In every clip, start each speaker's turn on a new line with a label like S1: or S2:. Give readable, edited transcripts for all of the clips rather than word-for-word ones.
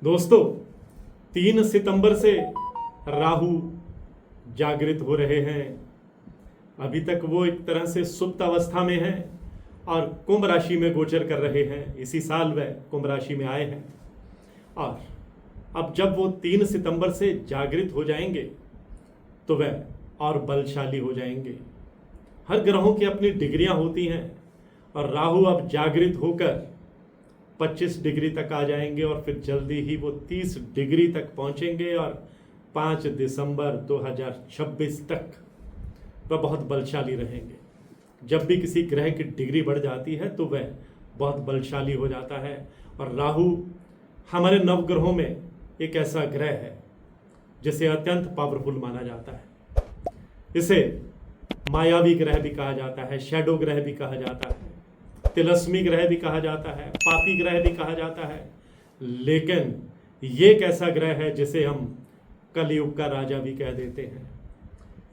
S1: दोस्तों, 3 सितंबर से राहु जागृत हो रहे हैं। अभी तक वो एक तरह से सुप्त अवस्था में हैं और कुंभ राशि में गोचर कर रहे हैं। इसी साल वह कुंभ राशि में आए हैं और अब जब वो 3 सितंबर से जागृत हो जाएंगे तो वह और बलशाली हो जाएंगे। हर ग्रहों की अपनी डिग्रियां होती हैं और राहु अब जागृत होकर 25 डिग्री तक आ जाएंगे और फिर जल्दी ही वो 30 डिग्री तक पहुंचेंगे और 5 दिसंबर 2026 तक वह बहुत बलशाली रहेंगे। जब भी किसी ग्रह की डिग्री बढ़ जाती है तो वह बहुत बलशाली हो जाता है। और राहु हमारे नवग्रहों में एक ऐसा ग्रह है जिसे अत्यंत पावरफुल माना जाता है। इसे मायावी ग्रह भी कहा जाता है, शैडो ग्रह भी कहा जाता है, तिलस्मी ग्रह भी कहा जाता है, पापी ग्रह भी कहा जाता है। लेकिन ये एक ऐसा ग्रह है जिसे हम कलयुग का राजा भी कह देते हैं।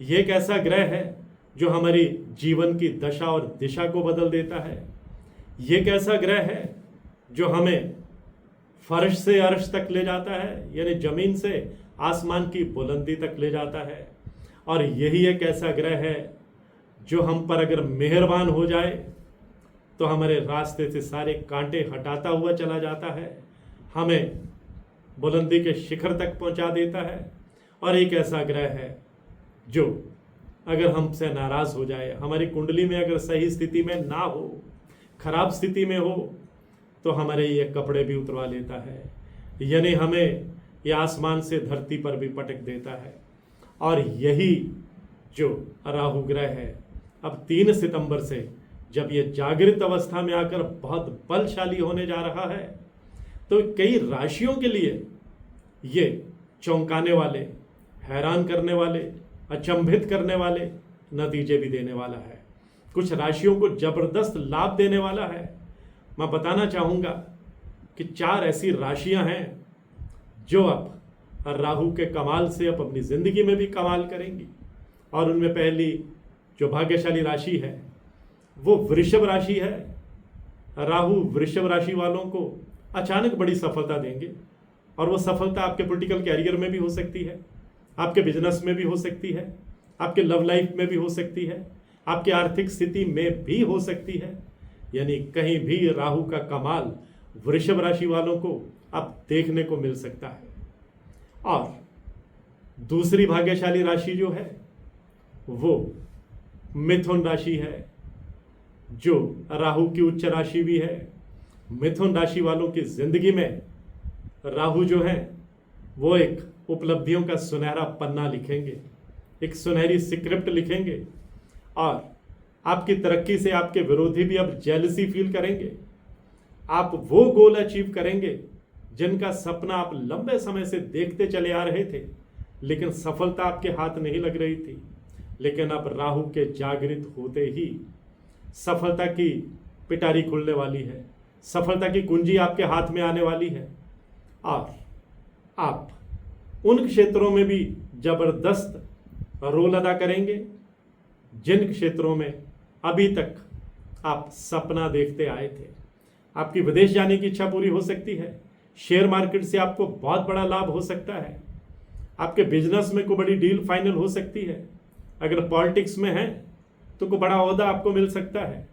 S1: ये एक ऐसा ग्रह है जो हमारी जीवन की दशा और दिशा को बदल देता है। ये एक ऐसा ग्रह है जो हमें फर्श से अर्श तक ले जाता है, यानी जमीन से आसमान की बुलंदी तक ले जाता है। और यही एक ऐसा ग्रह है जो हम पर अगर मेहरबान हो जाए तो हमारे रास्ते से सारे कांटे हटाता हुआ चला जाता है, हमें बुलंदी के शिखर तक पहुंचा देता है। और एक ऐसा ग्रह है जो अगर हमसे नाराज हो जाए, हमारी कुंडली में अगर सही स्थिति में ना हो, खराब स्थिति में हो, तो हमारे ये कपड़े भी उतरवा लेता है, यानी हमें ये आसमान से धरती पर भी पटक देता है। और यही जो राहु ग्रह है अब 3 सितंबर से जब ये जागृत अवस्था में आकर बहुत बलशाली होने जा रहा है तो कई राशियों के लिए ये चौंकाने वाले, हैरान करने वाले, अचंभित करने वाले नतीजे भी देने वाला है। कुछ राशियों को जबरदस्त लाभ देने वाला है। मैं बताना चाहूँगा कि 4 ऐसी राशियां हैं जो अब राहु के कमाल से अब अपनी जिंदगी में भी कमाल करेंगी। और उनमें पहली जो भाग्यशाली राशि है वो वृषभ राशि है। राहु वृषभ राशि वालों को अचानक बड़ी सफलता देंगे और वो सफलता आपके पॉलिटिकल कैरियर में भी हो सकती है, आपके बिजनेस में भी हो सकती है, आपके लव लाइफ में भी हो सकती है, आपकी आर्थिक स्थिति में भी हो सकती है। यानी कहीं भी राहु का कमाल वृषभ राशि वालों को अब देखने को मिल सकता है। और दूसरी भाग्यशाली राशि जो है वो मिथुन राशि है, जो राहु की उच्च राशि भी है। मिथुन राशि वालों की जिंदगी में राहु जो है वो एक उपलब्धियों का सुनहरा पन्ना लिखेंगे, एक सुनहरी स्क्रिप्ट लिखेंगे। और आपकी तरक्की से आपके विरोधी भी अब जेलसी फील करेंगे। आप वो गोल अचीव करेंगे जिनका सपना आप लंबे समय से देखते चले आ रहे थे, लेकिन सफलता आपके हाथ नहीं लग रही थी। लेकिन अब राहु के जागृत होते ही सफलता की पिटारी खुलने वाली है, सफलता की कुंजी आपके हाथ में आने वाली है। और आप उन क्षेत्रों में भी जबरदस्त रोल अदा करेंगे जिन क्षेत्रों में अभी तक आप सपना देखते आए थे। आपकी विदेश जाने की इच्छा पूरी हो सकती है। शेयर मार्केट से आपको बहुत बड़ा लाभ हो सकता है। आपके बिजनेस में कोई बड़ी डील फाइनल हो सकती है। अगर पॉलिटिक्स में हैं तो कोई बड़ा ओहदा आपको मिल सकता है।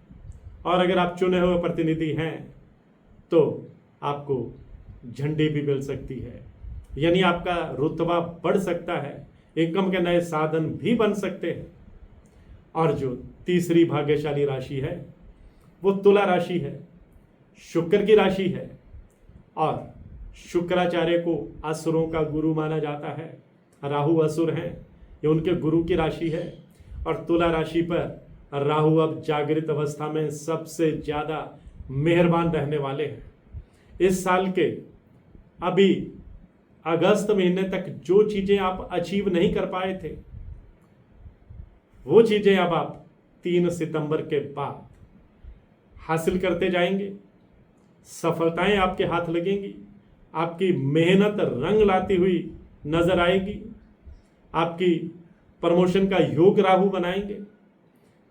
S1: और अगर आप चुने हुए प्रतिनिधि हैं तो आपको झंडी भी मिल सकती है, यानी आपका रुतबा बढ़ सकता है, इनकम के नए साधन भी बन सकते हैं। और जो तीसरी भाग्यशाली राशि है वो तुला राशि है, शुक्र की राशि है। और शुक्राचार्य को असुरों का गुरु माना जाता है। राहु असुर हैं, ये उनके गुरु की राशि है। और तुला राशि पर राहु अब जागृत अवस्था में सबसे ज़्यादा मेहरबान रहने वाले हैं। इस साल के अभी अगस्त महीने तक जो चीज़ें आप अचीव नहीं कर पाए थे वो चीज़ें अब आप 3 सितंबर के बाद हासिल करते जाएंगे। सफलताएं आपके हाथ लगेंगी, आपकी मेहनत रंग लाती हुई नजर आएगी। आपकी प्रमोशन का योग राहु बनाएंगे।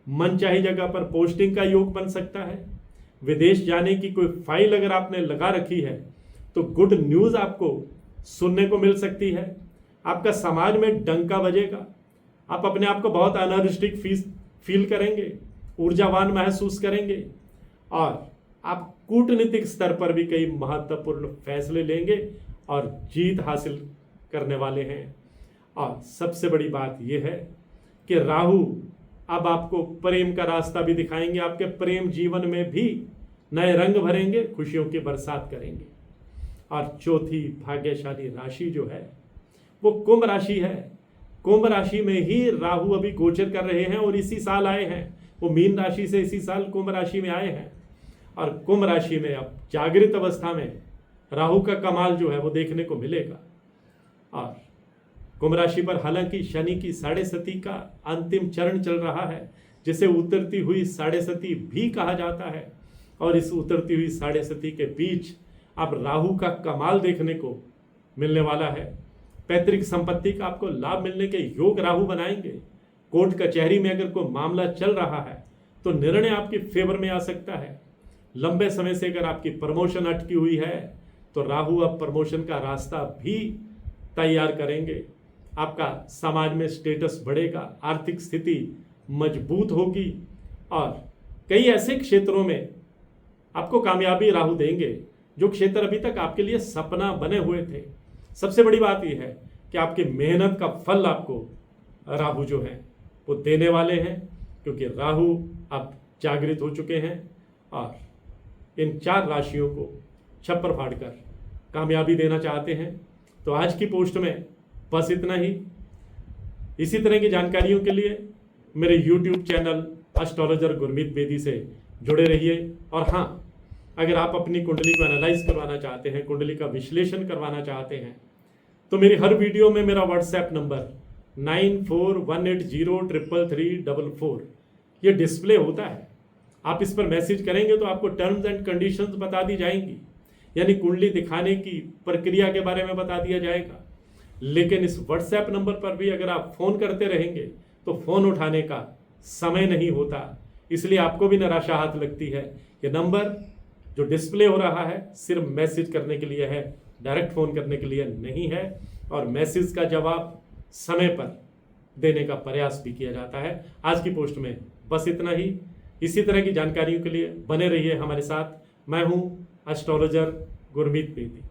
S1: मनचाही जगह पर पोस्टिंग का योग बन सकता है। विदेश जाने की कोई फाइल अगर आपने लगा रखी है तो गुड न्यूज़ आपको सुनने को मिल सकती है। आपका समाज में डंका बजेगा, आप अपने आप को बहुत एनर्जेटिक फील करेंगे, ऊर्जावान महसूस करेंगे और आप कूटनीतिक स्तर पर भी कई महत्वपूर्ण फैसले लेंगे और जीत हासिल करने वाले हैं। और सबसे बड़ी बात यह है कि राहु अब आपको प्रेम का रास्ता भी दिखाएंगे, आपके प्रेम जीवन में भी नए रंग भरेंगे, खुशियों की बरसात करेंगे। और चौथी भाग्यशाली राशि जो है वो कुंभ राशि है। कुंभ राशि में ही राहु अभी गोचर कर रहे हैं और इसी साल आए हैं। वो मीन राशि से इसी साल कुंभ राशि में आए हैं और कुंभ राशि में अब जागृत अवस्था में राहु का कमाल जो है वो देखने को मिलेगा। और कुंभ राशि पर हालांकि शनि की साढ़े सती का अंतिम चरण चल रहा है, जिसे उतरती हुई साढ़े सती भी कहा जाता है। और इस उतरती हुई साढ़े सती के बीच अब राहु का कमाल देखने को मिलने वाला है। पैतृक संपत्ति का आपको लाभ मिलने के योग राहु बनाएंगे। कोर्ट कचहरी में अगर कोई मामला चल रहा है तो निर्णय आपके फेवर में आ सकता है। लंबे समय से अगर आपकी प्रमोशन अटकी हुई है तो राहु अब प्रमोशन का रास्ता भी तैयार करेंगे। आपका समाज में स्टेटस बढ़ेगा, आर्थिक स्थिति मजबूत होगी और कई ऐसे क्षेत्रों में आपको कामयाबी राहु देंगे जो क्षेत्र अभी तक आपके लिए सपना बने हुए थे। सबसे बड़ी बात यह है कि आपकी मेहनत का फल आपको राहु जो है वो देने वाले हैं, क्योंकि राहु अब जागृत हो चुके हैं और इन 4 राशियों को छप्पर फाड़कर कामयाबी देना चाहते हैं। तो आज की पोस्ट में बस इतना ही। इसी तरह की जानकारियों के लिए मेरे YouTube channel astrologer Gurmeet Bedi से जुड़े रहिए। और हाँ, अगर आप अपनी कुंडली को एनालाइज करवाना चाहते हैं, कुंडली का विश्लेषण करवाना चाहते हैं, तो मेरी हर वीडियो में मेरा व्हाट्सएप नंबर 9418033344 ये डिस्प्ले होता है। आप इस पर मैसेज करेंगे तो आपको टर्म्स एंड कंडीशंस बता दी जाएंगी, यानी कुंडली दिखाने की प्रक्रिया के बारे में बता दिया जाएगा। लेकिन इस व्हाट्सएप नंबर पर भी अगर आप फ़ोन करते रहेंगे तो फ़ोन उठाने का समय नहीं होता, इसलिए आपको भी निराशा हाथ लगती है। ये नंबर जो डिस्प्ले हो रहा है सिर्फ मैसेज करने के लिए है, डायरेक्ट फ़ोन करने के लिए नहीं है। और मैसेज का जवाब समय पर देने का प्रयास भी किया जाता है। आज की पोस्ट में बस इतना ही। इसी तरह की जानकारियों के लिए बने रहिए हमारे साथ। मैं हूँ एस्ट्रोलॉजर गुरमीत बेदी।